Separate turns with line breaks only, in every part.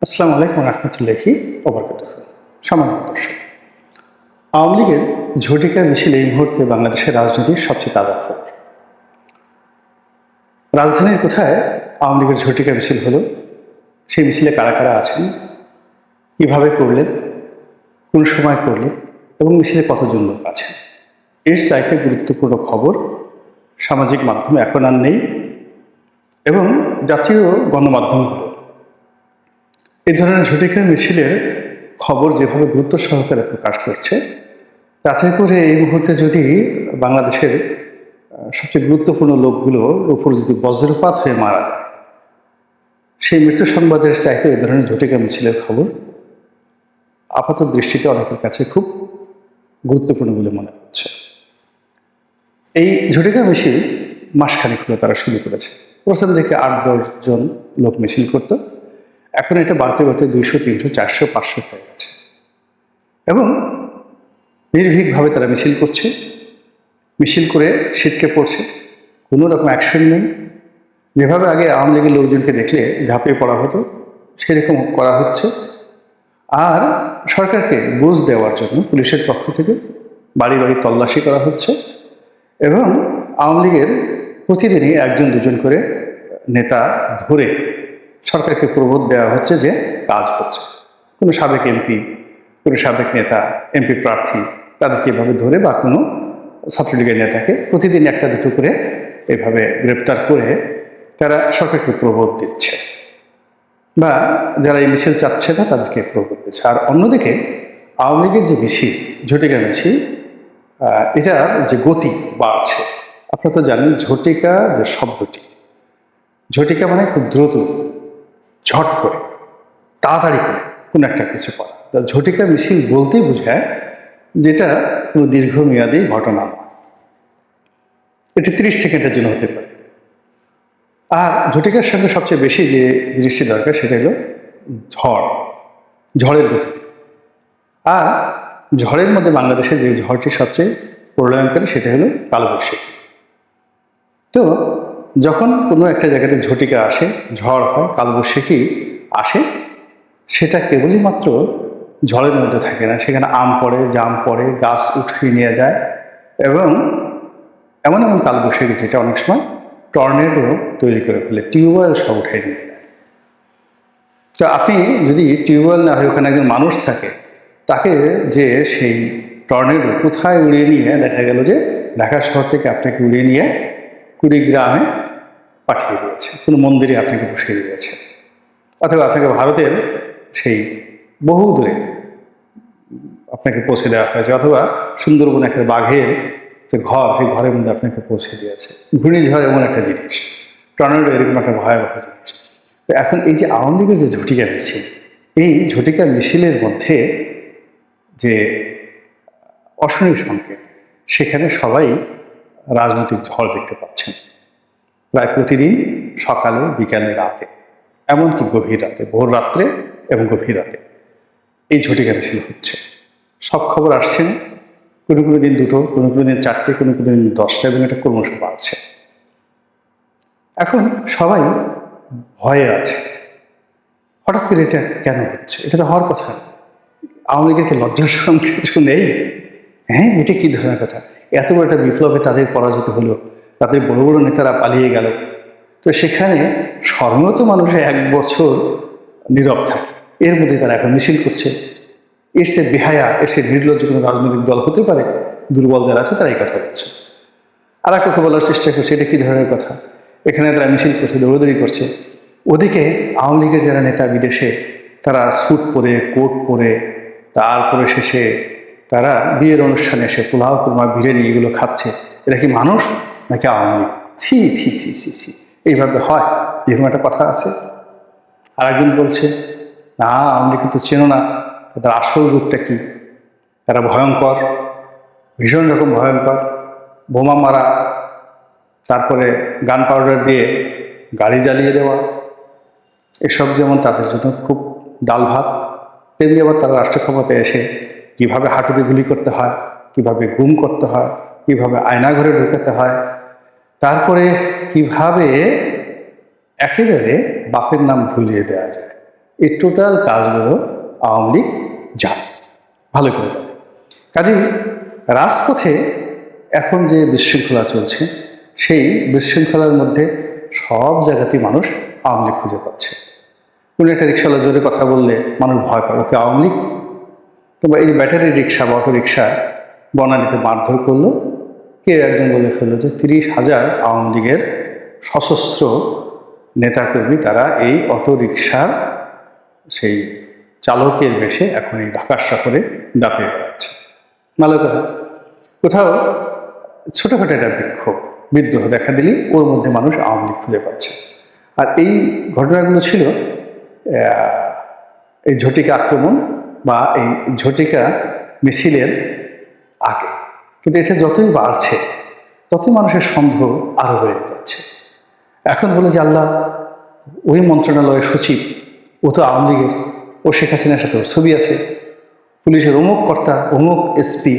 আসসালামু আলাইকুম রহমতুল্লাহি ওবরকাতুহ। সম্মানিত দর্শক, আওয়ামী লীগের ঝটিকা মিছিল এই মুহূর্তে বাংলাদেশের রাজনীতির সবচেয়ে তাজা খবর। রাজধানীর কোথায় আওয়ামী লীগের ঝটিকা মিছিল হলো, সেই মিছিলে কারা কারা আছেন, কিভাবে করলেন, কোন সময় করলেন এবং মিছিলে কতজন লোক আছেন, এর চাইতে গুরুত্বপূর্ণ খবর সামাজিক মাধ্যমে এখন আর নেই এবং জাতীয় গণমাধ্যমগুলো এই ধরনের ঝটিকা মিছিলের খবর যেভাবে গুরুত্ব সহকারে প্রকাশ করছে, তাতে করে এই মুহূর্তে যদি বাংলাদেশের সবচেয়ে গুরুত্বপূর্ণ লোকগুলোর উপর যদি বজ্রপাত হয়ে মারা যায়, সেই মৃত্যু সংবাদের চাইতে এই ধরনের ঝটিকা মিছিলের খবর আপাত দৃষ্টিতে অনেকের কাছে খুব গুরুত্বপূর্ণ বলে মনে হচ্ছে। এই ঝটিকা মিছিল মাসখানেক হলো তারা শুরু করেছে। প্রথম দিকে ৮-১০ জন লোক মিছিল করত, এখন এটা বাড়তে বাড়তে ২০০, ৩০০, ৪০০, ৫০০ হয়ে গেছে এবং নির্ভীকভাবে তারা মিছিল করছে। মিছিল করে ছিটকে পড়ছে, কোনো রকম অ্যাকশন নেই। যেভাবে আগে আওয়ামী লীগের লোকজনকে দেখলে ঝাঁপিয়ে পড়া হতো, সেরকম করা হচ্ছে। আর সরকারকে বুঝ দেওয়ার জন্য পুলিশের পক্ষ থেকে বাড়ি বাড়ি তল্লাশি করা হচ্ছে এবং আওয়ামী লীগের প্রতিদিনই ১ জন ২ জন করে নেতা ধরে সরকারকে প্রবোধ দেওয়া হচ্ছে যে কাজ হচ্ছে। কোনো সাবেক এমপি, কোনো সাবেক নেতা, এমপি প্রার্থী, তাদেরকে এভাবে ধরে বা কোনো ছাত্রলীগের নেতাকে প্রতিদিন ১টা ২টো করে এভাবে গ্রেপ্তার করে তারা সরকারকে প্রবোধ দিচ্ছে বা যারা এই মিছিল চাচ্ছে না তাদেরকে প্রবোধ দিচ্ছে। আর অন্যদিকে আওয়ামী লীগের যে মিছিল, ঝটিকা মিছিল, এটার যে গতি বাড়ছে। আপনারা তো জানেন ঝটিকা যে শব্দটি, ঝটিকা মানে খুব দ্রুত, ঝট করে, তাড়াতাড়ি করে কোনো একটা কিছু করা। ঝটিকা মিছিল বলতেই বোঝায় যেটা কোনো দীর্ঘমেয়াদী ঘটনা নয়, এটি ৩০ সেকেন্ডের জন্য হতে পারে। আর ঝটিকার সঙ্গে সবচেয়ে বেশি যে জিনিসটি দরকার সেটা হলো ঝড়, ঝড়ের গতি। আর ঝড়ের মধ্যে বাংলাদেশে যে ঝড়টি সবচেয়ে প্রলয়ঙ্করী সেটা হলো কালবৈশাখী। তো যখন কোনো একটা জায়গাতে ঝটিকা আসে, ঝড় হয়, কালবৈশাখী আসে, সেটা কেবলই মাত্র ঝড়ের মধ্যে থাকে না, সেখানে আম পড়ে, জাম পড়ে, গাছ উঠিয়ে নিয়ে যায় এবং এমন এমন কালবৈশাখী যেটা অনেক সময় টর্নেডো তৈরি করে ফেলে, টিউবওয়েল সব উঠিয়ে নিয়ে যায়। তো আপনি যদি টিউবওয়েল না হয় ওখানে একজন মানুষ থাকে, তাকে যে সেই টর্নেডো কোথায় উড়িয়ে নিয়ে দেখা গেল যে ঢাকা শহর থেকে আপনাকে উড়িয়ে নিয়ে কুড়িগ্রামে পাঠিয়ে দিয়েছে, কোনো মন্দিরে আপনাকে বসিয়ে দিয়েছে, অথবা আপনাকে ভারতের সেই বহু দূরে আপনাকে পৌঁছে দেওয়া হয়েছে, অথবা সুন্দরবন একটা বাঘের যে ঘর, সেই ঘরের মধ্যে আপনাকে পৌঁছে দিয়েছে। ঘূর্ণিঝড় এমন একটা জিনিস, টর্নেডো এরকম একটা ভয়াবহ জিনিস। তো এখন এই যে আওয়ামী লীগের যে ঝটিকা মিছিল, এই ঝটিকা মিছিলের মধ্যে যে অশনি সংকেত, সেখানে সবাই রাজনৈতিক ঝড় দেখতে পাচ্ছেন প্রায় প্রতিদিন, সকালে, বিকালে, রাতে, এমনকি গভীর রাতে, ভোর রাত্রে এবং গভীর রাতে এই ঝটিকা মিছিল হচ্ছে। সব খবর আসছে না, কোনো কোনো দিন ২টো, কোনো কোনো দিন ৪টে, কোনো কোনো দিন 10টা এবং এটা ক্রমশ বাড়ছে। এখন সবাই ভয়ে আছে, হঠাৎ করে এটা কেন হচ্ছে? এটা তো হওয়ার কথা। আওয়ামী লীগের কি লজ্জার শরম কিছু নেই? হ্যাঁ, এটা কি ধরনের কথা? এত বড় একটা বিপ্লবে তাদের পরাজিত হলো, তাদের বড় বড় নেতারা পালিয়ে গেল, তো সেখানে সর্বত মানুষের ১ বছর নীরব থাকে, এর মধ্যে তারা এখন মিছিল করছে। এর সে বেহায়া, এর সে নির্লজ্জ কোনো রাজনৈতিক দল হতে পারে? দুর্বল যারা আছে তারা এই কথা বলছে। আর এক কথা বলার চেষ্টা করছে, এটা কি ধরনের কথা? এখানে তারা মিছিল করছে, দৌড়দৌড়ি করছে। ওদিকে আওয়ামী লীগের যারা নেতা বিদেশে, তারা স্যুট পরে, কোট পরে, তারপরে শেষে তারা বিয়ের অনুষ্ঠানে এসে পোলাও, কুরমা, বিরিয়ানি এগুলো খাচ্ছে। এটা কি মানুষ নাকি আওয়ামী লীগ? ছি ছি ছি ছি ছি, এইভাবে হয়? এরকম একটা কথা আছে। আর একজন বলছে, না, আওয়ামী লীগ কিন্তু চেনো না, তাদের আসল রূপটা কি? তারা ভয়ঙ্কর, ভীষণ রকম ভয়ঙ্কর, বোমা মারা, তারপরে গান পাউডার দিয়ে গাড়ি জ্বালিয়ে দেওয়া, এসব যেমন তাদের জন্য খুব ডাল ভাত, তেমনি আবার তারা রাষ্ট্র ক্ষমতায় এসে কীভাবে হাঁটুতে গুলি করতে হয়, কীভাবে গুম করতে হয়, কীভাবে আয়নাঘরে ঢুকাতে হয়, তারপরে কিভাবে একেবারে বাপের নাম ভুলিয়ে দেওয়া যায়, এই টোটাল কাজগুলো আওয়ামী লীগ জানে, ভালো করে জানে। কাজেই রাজপথে এখন যে বিশৃঙ্খলা চলছে, সেই বিশৃঙ্খলার মধ্যে সব জায়গাতেই মানুষ আওয়ামী লীগ খুঁজে পাচ্ছে। কোনো একটা রিক্সাওয়ালা জোরে কথা বললে মানুষ ভয় পায়, ওকে আওয়ামী লীগ। কিংবা এই যে ব্যাটারি রিক্সা বা অটো রিক্সা বনানীতে মারধর করলো, কেউ একজন বলে ফেললো যে 30,000 আওয়ামী লীগের সশস্ত্র নেতাকর্মী তারা এই অটো রিক্সার সেই চালকের বেশে এখন এই ঢাকা শহরে দাপিয়ে বেড়াচ্ছে। ভালো কথা। কোথাও ছোটোখাটো একটা বিদ্রোহ দেখা দিলেই ওর মধ্যে মানুষ আওয়ামী লীগ খুঁজে পাচ্ছে। আর এই ঘটনাগুলো ছিল এই ঝটিকা আক্রমণ বা এই ঝটিকা মিছিলের আগে। কিন্তু এটা যতই বাড়ছে ততই মানুষের সন্দেহ আরও বেড়ে যাচ্ছে। এখন বলে যে আল্লাহ, ওই মন্ত্রণালয়ের সচিব ও তো আওয়ামী লীগের, ও শেখ হাসিনার সাথে ছবি আছে, পুলিশের অমুক কর্তা অমুক এসপি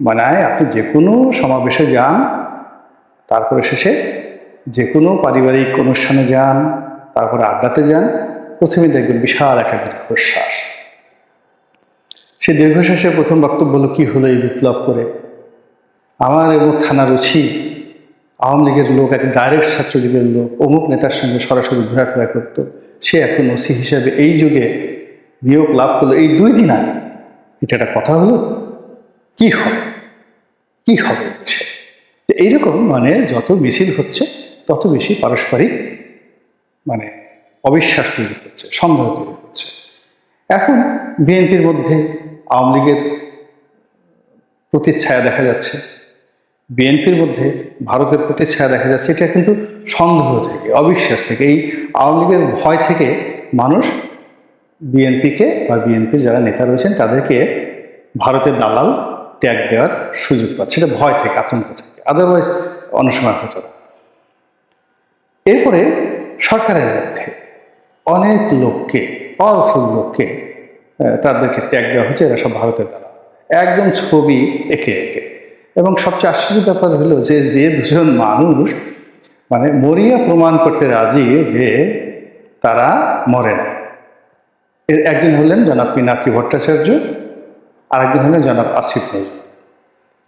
বানায়। আপনি যে কোনো সমাবেশে যান, তারপরে শেষে যে কোনো পারিবারিক অনুষ্ঠানে যান, তারপরে আড্ডাতে যান, প্রথমে দেখবেন বিশাল একটা দীর্ঘশ্বাস। সেই দীর্ঘশ্বাসে প্রথম বক্তব্য হলো, কি হলো এই বিপ্লব করে? আমার এবং থানার ওসি আওয়ামী লীগের লোক, একটা ডাইরেক্ট ছাত্রলীগের লোক, অমুক নেতার সঙ্গে সরাসরি ঘোরাফেরা করত, সে এখন ওসি হিসাবে এই যুগে নিয়োগ লাভ করলো এই 2 দিন আগে। এটা একটা কথা হলো? কি হবে, কি হবে দেশে? এইরকম মানে যত মিছিল হচ্ছে তত বেশি পারস্পরিক মানে অবিশ্বাস তৈরি হচ্ছে, সন্দেহ তৈরি হচ্ছে। এখন বিএনপির মধ্যে আওয়ামী লীগের প্রতিচ্ছায়া দেখা যাচ্ছে, বিএনপির মধ্যে ভারতের প্রতিচ্ছায়া দেখা যাচ্ছে। এটা কিন্তু সন্দেহ থেকে, অবিশ্বাস থেকে, এই আওয়ামী লীগের ভয় থেকে মানুষ বিএনপিকে বা বিএনপির যারা নেতা রয়েছেন তাদেরকে ভারতের দালাল ট্যাগ দেওয়ার সুযোগ পাচ্ছে। এটা ভয় থেকে, আতঙ্ক থেকে, আদারওয়াইজ অনেক সময় হতো না। এরপরে সরকারের মধ্যে অনেক লোককে, পাওয়ারফুল লোককে তাদেরকে ট্যাগ দেওয়া হচ্ছে, এরা সব ভারতের দালাল, একদম ছবি এঁকে এঁকে। এবং সবচেয়ে আশ্চর্য ব্যাপার হলো যে যে 2জন মানুষ মানে মরিয়া প্রমাণ করতে রাজি যে তারা মরে না। এর একজন হলেন জনাব পিনাকি ভট্টাচার্য, আরেকজন হলেন জনাব আসিফ নজরুল।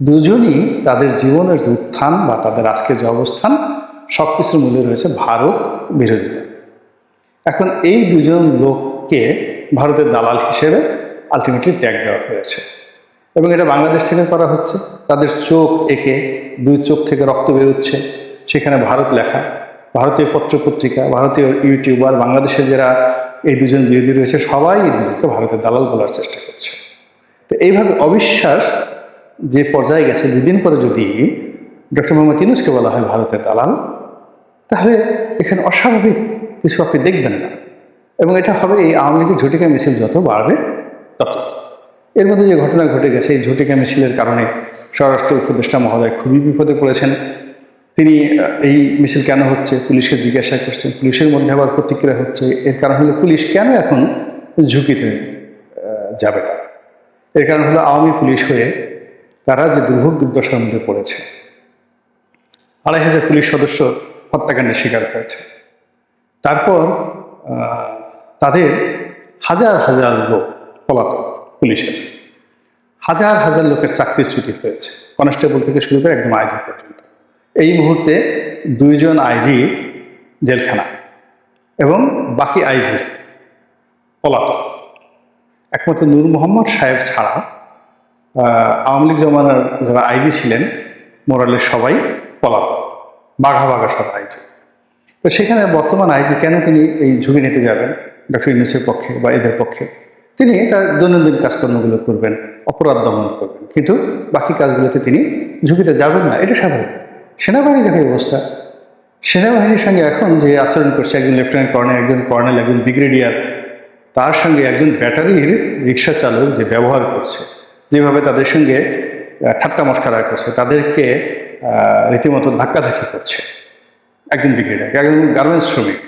দুজনই তাদের জীবনের যে উত্থান বা তাদের আজকে যে অবস্থান, সব কিছুর মূল্যে রয়েছে ভারত বিরোধিতা। এখন এই 2জন লোককে ভারতের দালাল হিসেবে আলটিমেটলি ট্যাগ দেওয়া হয়েছে এবং এটা বাংলাদেশ থেকে করা হচ্ছে। তাদের চোখ এঁকে, 2 চোখ থেকে রক্ত বেরোচ্ছে, সেখানে ভারত লেখা, ভারতীয় পত্রপত্রিকা, ভারতীয় ইউটিউবার, বাংলাদেশের যারা এই 2জন বিরোধী রয়েছে সবাই এই 2জনকে ভারতের দালাল বলার চেষ্টা করছে। তো এইভাবে অবিশ্বাস যে পর্যায়ে গেছে, 2 দিন পরে যদি ডক্টর মোহাম্মদ ইউনূসকে বলা হয় ভারতের দালাল, তাহলে এখানে অস্বাভাবিক কিছু আপনি দেখবেন না। এবং এটা হবে এই আওয়ামী লীগের ঝটিকা মিছিল যত বাড়বে তত। এর মধ্যে যে ঘটনা ঘটে গেছে, এই ঝটিকা মিছিলের কারণে স্বরাষ্ট্র উপদেষ্টা মহোদয় খুবই বিপদে পড়েছেন। তিনি এই মিছিল কেন হচ্ছে পুলিশকে জিজ্ঞাসা করছেন, পুলিশের মধ্যে আবার প্রতিক্রিয়া হচ্ছে। এর কারণ হলো পুলিশ কেন এখন ঝুঁকিতে যাবে না। এর কারণ হলো আওয়ামী পুলিশ হয়ে তারা যে দুর্ভোগ দুর্দশার মধ্যে পড়েছে। 2,500 পুলিশ সদস্য হত্যাকাণ্ডের শিকার হয়েছে। তারপর তাদের হাজার হাজার লোক পলাতক, পুলিশের হাজার হাজার লোকের চাকরিচ্যুতি হয়েছে, কনস্টেবল থেকে শুরু করে একদম আইজি পর্যন্ত। এই মুহূর্তে 2জন আইজি জেলখানা এবং বাকি আইজি পলাতক। একমাত্র নূর মোহাম্মদ সাহেব ছাড়া আওয়ামী লীগ জমানার যারা আইজি ছিলেন মোরালের সবাই পলাতক, বাঘা বাঘা সব আইজি। তো সেখানে বর্তমান আইজি কেন তিনি এই ঝুঁকি নিতে যাবেন ডক্টর ইউনূসের পক্ষে বা এদের পক্ষে? তিনি তার দৈনন্দিন কাজকর্মগুলো করবেন, অপরাধ দমন করবেন, কিন্তু বাকি কাজগুলোতে তিনি ঝুঁকিতে যাবেন না। এটা স্বাভাবিক। সেনাবাহিনীর দেখে অবস্থা, সেনাবাহিনীর সঙ্গে এখন যে আচরণ করছে একজন লেফটেন্যান্ট কর্নেল, একজন কর্নেল, একজন ব্রিগেডিয়ার, তার সঙ্গে একজন ব্যাটারির রিক্সা চালক যে ব্যবহার করছে, যেভাবে তাদের সঙ্গে ঠাট্টা মস্করা করছে, তাদেরকে রীতিমতো ধাক্কাধাক্কি করছে। একজন ব্রিগেডিয়ার, একজন গার্মেন্টস শ্রমিক,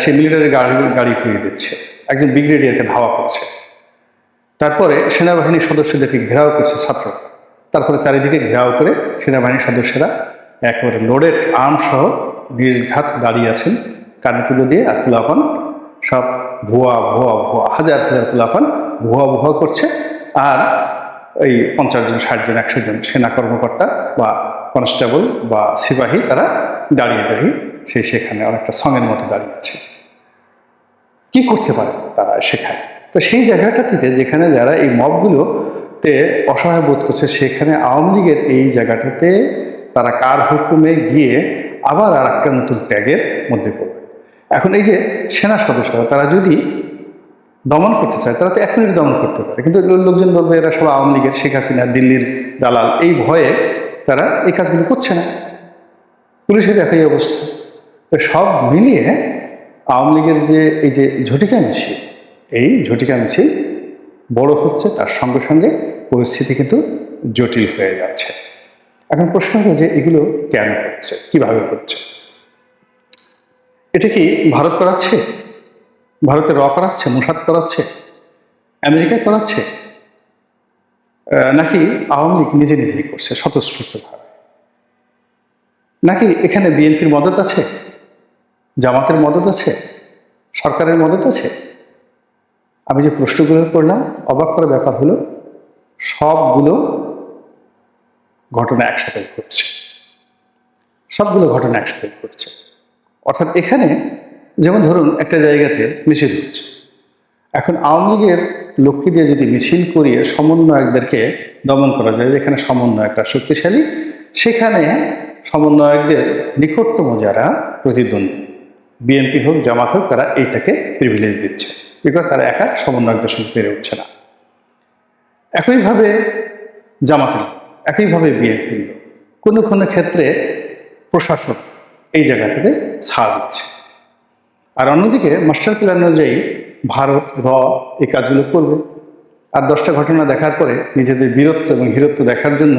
সে মিলিটারি গাড়ি ফিরিয়ে দিচ্ছে, একজন ব্রিগেডিয়ারকে ধাওয়া করছে। তারপরে সেনাবাহিনীর সদস্যদেরকে ঘেরাও করছে ছাত্ররা। তারপরে চারিদিকে ঘেরাও করে সেনাবাহিনীর সদস্যরা একেবারে লোডেড আর্ম সহ নির্ঘাত দাঁড়িয়ে আছেন, কানে তুলে দিয়ে আর পোলাপান সব ভুয়া ভুয়া ভুয়া হাজার হাজার পোলাপান ভুয়া ভুয়া করছে। আর এই 50 জন 60 জন 100 জন সেনা কর্মকর্তা বা কনস্টেবল বা সিপাহী তারা দাঁড়িয়ে দাঁড়িয়ে সেখানে অনেকটা সঙ্গের মতো দাঁড়িয়ে আছে। কি করতে পারে তারা সেখানে? তো সেই জায়গাটাতে যেখানে যারা এই মবগুলোতে অসহায় বোধ করছে, সেখানে আওয়ামী লীগের এই জায়গাটাতে তারা কার হুকুমে গিয়ে আবার আর একটা নতুন ট্যাগের মধ্যে পড়বে। এখন এই যে সেনা সদস্যরা তারা যদি দমন করতে চায়, তারা তো 1 মিনিট দমন করতে পারে, কিন্তু লোকজন বলবে এরা সব আওয়ামী লীগের, শেখ হাসিনা, দিল্লির দালাল, এই ভয়ে তারা এই কাজগুলো করছে না। পুলিশের একই অবস্থা। তো সব মিলিয়ে আওয়ামী লীগের যে এই যে ঝটিকা মিছিল, এই ঝটিকা মিছিল বড় হচ্ছে, তার সঙ্গে সঙ্গে পরিস্থিতি কিন্তু জটিল হয়ে যাচ্ছে। এখন প্রশ্ন হলো যে এগুলো কেন হচ্ছে, কিভাবে হচ্ছে? এটা কি ভারত করাচ্ছে? ভারতের করাচ্ছে, মোসাদ করাচ্ছে, আমেরিকা করাচ্ছে, নাকি আওয়ামী লীগ নিজে নিজেই করছে স্বতঃস্ফূর্তভাবে? নাকি এখানে বিএনপির মদত আছে, জামাতের মদত আছে, সরকারের মদত আছে? আমি যে প্রশ্নগুলো করলাম, অবাক করার ব্যাপার হলো সবগুলো ঘটনা একসাথে ঘটছে। সবগুলো ঘটনা একসাথে ঘটছে। অর্থাৎ এখানে যেমন ধরুন একটা জায়গাতে মিছিল হচ্ছে, এখন আওয়ামী লীগের লোককে দিয়ে যদি মিছিল করিয়ে সমন্বয়কদেরকে দমন করা যায়, যেখানে সমন্বয়করা শক্তিশালী, সেখানে সমন্বয়কদের নিকটতম যারা প্রতিদ্বন্দ্বী, বিএনপি হোক জামাত হোক, তারা এইটাকে প্রিভিলেজ দিচ্ছে, বিকজ তারা একা সমন্বয়কদের সঙ্গে পেরে উঠছে না। একইভাবে জামাতের, একইভাবে বিএনপির লোক, কোনো কোনো ক্ষেত্রে প্রশাসন এই জায়গাটাতে ছাড় দিচ্ছে। আর অন্যদিকে মাস্টার প্ল্যান অনুযায়ী ভারত এই কাজগুলো করবে। আর 10টা ঘটনা দেখার পরে নিজেদের বীরত্ব এবং হিরত্ব দেখার জন্য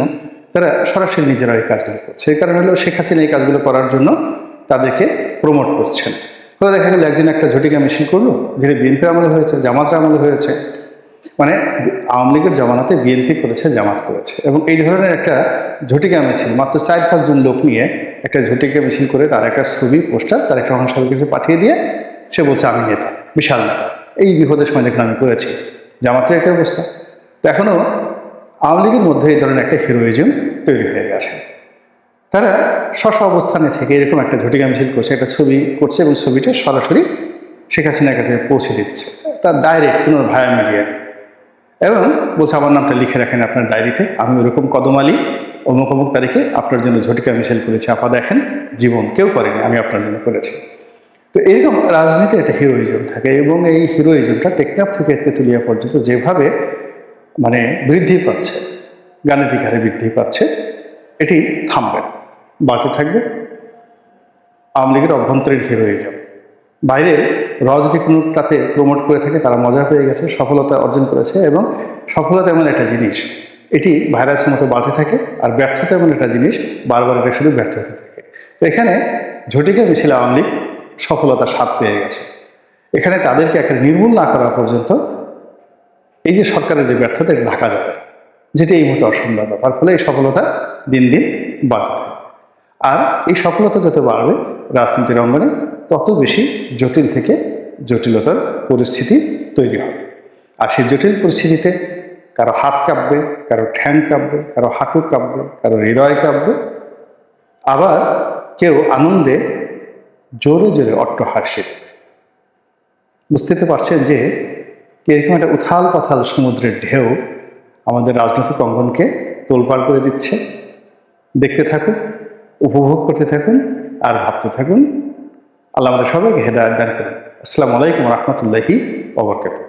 তারা সরাসরি নিজেরা এই কাজগুলো করছে। এই কারণে হলো শেখ হাসিনা এই কাজগুলো করার জন্য তাদেরকে প্রমোট করছেন। ফলে দেখা গেল একজন একটা ঝটিকা মিছিল করলো, যেটা বিএনপির আমলে হয়েছে, জামাতের আমলে হয়েছে, মানে আওয়ামী লীগের জমানাতে বিএনপি করেছে, জামাত করেছে। এবং এই ধরনের একটা ঝটিকা মিছিল মাত্র 4-5 জন লোক নিয়ে একটা ঝটিকা মিছিল করে তার একটা ছবি, পোস্টার, তার একটা অংশের কিছু পাঠিয়ে দিয়ে সে বলছে আমি নেতা, বিশাল নেতা। এই বিপদের সময় দেখলাম আমি করেছি। জামাতের একটা অবস্থা। তো এখনও আওয়ামী লীগের মধ্যে এই ধরনের একটা হিরোইজম তৈরি হয়ে গেছে। তারা স্ব অবস্থানে থেকে এরকম একটা ঝটিকা মিছিল করছে, একটা ছবি করছে এবং ছবিটা সরাসরি শেখ হাসিনার কাছে পৌঁছে দিচ্ছে, তার ডাইরেক্ট কোনো ভায়া মিডিয়া, এবং বলছে আমার নামটা লিখে রাখেন আপনার ডায়েরিতে, আমি ওরকম কদম আলী অমুক অমুক তারিখে আপনার জন্য ঝটিকা মিছিল করেছি, আপা দেখেন, জীবন কেউ করেনি, আমি আপনার জন্য করেছি। তো এরকম রাজনীতির একটা হিরোইজম থাকে, এবং এই হিরোইজমটা টেকনাফ থেকে তেঁতুলিয়া পর্যন্ত যেভাবে মানে বৃদ্ধি পাচ্ছে, গাণিতিক হারে বৃদ্ধি পাচ্ছে, এটি থামবে না, বাড়তে থাকবে। আওয়ামী লীগের অভ্যন্তরীণ হিরোইজম বাইরের রাজনীতি কোনোটাতে প্রমোট করে থাকে, তারা মজা পেয়ে গেছে, সফলতা অর্জন করেছে। এবং সফলতা এমন একটা জিনিস, এটি ভাইরাসের মতো বাড়তে থাকে, আর ব্যর্থতা এমন একটা জিনিস, বারবার এটা শুধু ব্যর্থ হতে থাকে। তো এখানে ঝটিকা মিছিল আওয়ামী লীগ সফলতার স্বাদ পেয়ে গেছে। এখানে তাদেরকে একটা নির্মূল না করা পর্যন্ত এই যে সরকারের যে ব্যর্থতা, এটা ঢাকা যাবে, যেটি এই মুহূর্তে অসম্ভব ব্যাপার। ফলে এই সফলতা দিন দিন বাড়তে থাকবে। আর এই সফলতা যত বাড়বে রাজনীতির অঙ্গনে, তত বেশি জটিল থেকে জটিলতার পরিস্থিতি তৈরি হবে। আর সেই জটিল পরিস্থিতিতে কারো হাত কাঁপবে, কারো ঠ্যাং কাঁপবে, কারো হাঁটু কাঁপবে, কারো হৃদয় কাঁপবে, আবার কেউ আনন্দে জোরে জোরে অট্টহাসি দেবে। বুঝতে পারছেন যে এরকম একটা উথাল পাথাল সমুদ্রের ঢেউ আমাদের রাজনৈতিক অঙ্গনকে তোলপাড় করে দিচ্ছে। দেখতে থাকুন, উপভোগ করতে থাকুন, আর ভাবতে থাকুন। আল্লাহ আমাদের সবাইকে হেদায়েত দান করুন। আসসালামু আলাইকুম ওয়া রাহমাতুল্লাহি ওয়া বারাকাতুহু।